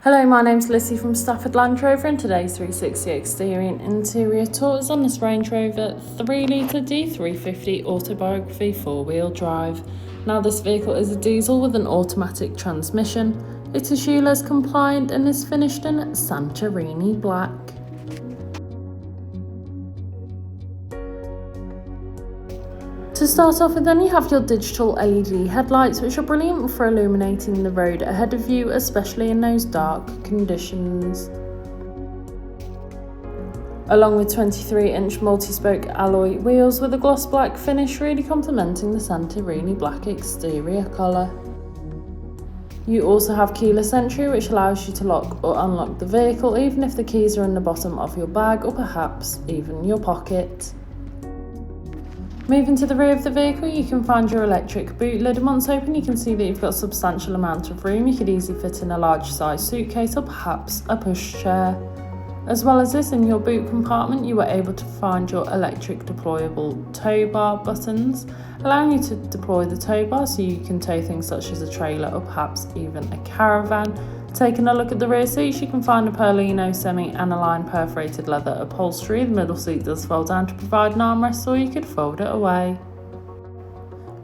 Hello, my name's Lissy from Stafford Land Rover, and today's 360 exterior and interior tour is on this Range Rover 3.0 D350 Autobiography 4-wheel drive. Now this vehicle is a diesel with an automatic transmission. It is ULEZ compliant and is finished in Santorini Black. To start off with, then you have your digital LED headlights, which are brilliant for illuminating the road ahead of you, especially in those dark conditions. Along with 23-inch multi-spoke alloy wheels with a gloss black finish, really complementing the Santorini Black exterior colour. You also have keyless entry, which allows you to lock or unlock the vehicle even if the keys are in the bottom of your bag or perhaps even your pocket. Moving to the rear of the vehicle, you can find your electric boot lid, and once open you can see that you've got a substantial amount of room. You could easily fit in a large size suitcase or perhaps a pushchair. As well as this, in your boot compartment you were able to find your electric deployable tow bar buttons, allowing you to deploy the tow bar so you can tow things such as a trailer or perhaps even a caravan. Taking a look at the rear seats, you can find a Perlino Semi-Aniline Perforated Leather upholstery. The middle seat does fold down to provide an armrest, or you could fold it away.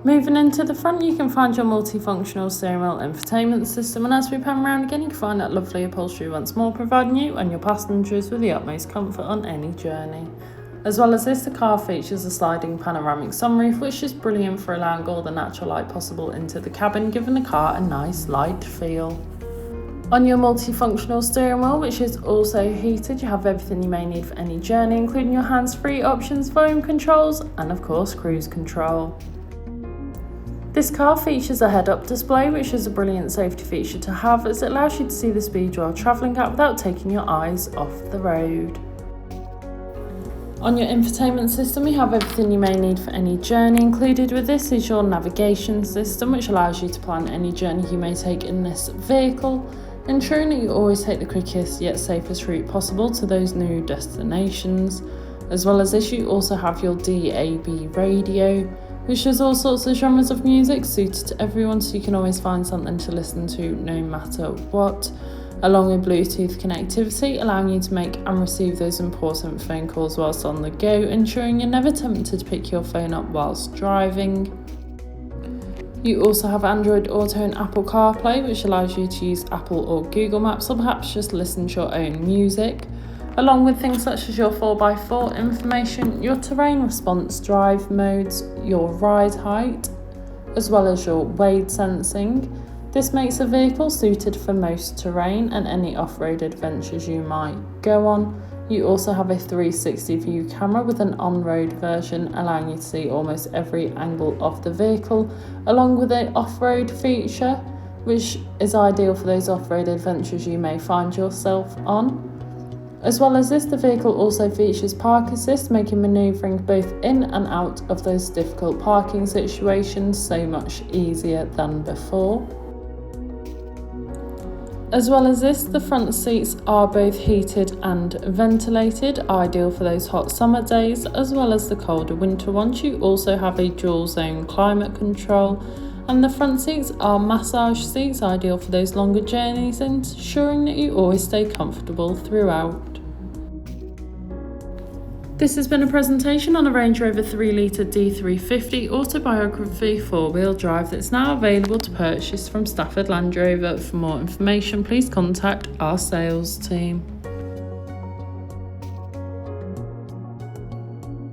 Moving into the front, you can find your multifunctional steering wheel infotainment system, and as we pan around again you can find that lovely upholstery once more, providing you and your passengers with the utmost comfort on any journey. As well as this, the car features a sliding panoramic sunroof, which is brilliant for allowing all the natural light possible into the cabin, giving the car a nice light feel. On your multifunctional steering wheel, which is also heated, you have everything you may need for any journey, including your hands-free options, volume controls, and of course cruise control. This car features a head-up display, which is a brilliant safety feature to have, as it allows you to see the speed you are travelling at without taking your eyes off the road. On your infotainment system, you have everything you may need for any journey. Included with this is your navigation system, which allows you to plan any journey you may take in this vehicle, ensuring that you always take the quickest yet safest route possible to those new destinations. As well as this, you also have your DAB radio, which has all sorts of genres of music suited to everyone, so you can always find something to listen to no matter what, along with Bluetooth connectivity, allowing you to make and receive those important phone calls whilst on the go, ensuring you're never tempted to pick your phone up whilst driving. You also have Android Auto and Apple CarPlay, which allows you to use Apple or Google Maps, or perhaps just listen to your own music, along with things such as your 4x4 information, your terrain response drive modes, your ride height, as well as your weight sensing. This makes a vehicle suited for most terrain and any off-road adventures you might go on. You also have a 360 view camera with an on-road version, allowing you to see almost every angle of the vehicle, along with an off-road feature, which is ideal for those off-road adventures you may find yourself on. As well as this, the vehicle also features park assist, making manoeuvring both in and out of those difficult parking situations so much easier than before. As well as this, the front seats are both heated and ventilated, ideal for those hot summer days as well as the colder winter ones. You also have a dual zone climate control, and the front seats are massage seats, ideal for those longer journeys, ensuring that you always stay comfortable throughout. This has been a presentation on a Range Rover 3.0 D350 Autobiography 4-wheel drive that's now available to purchase from Stafford Land Rover. For more information, please contact our sales team.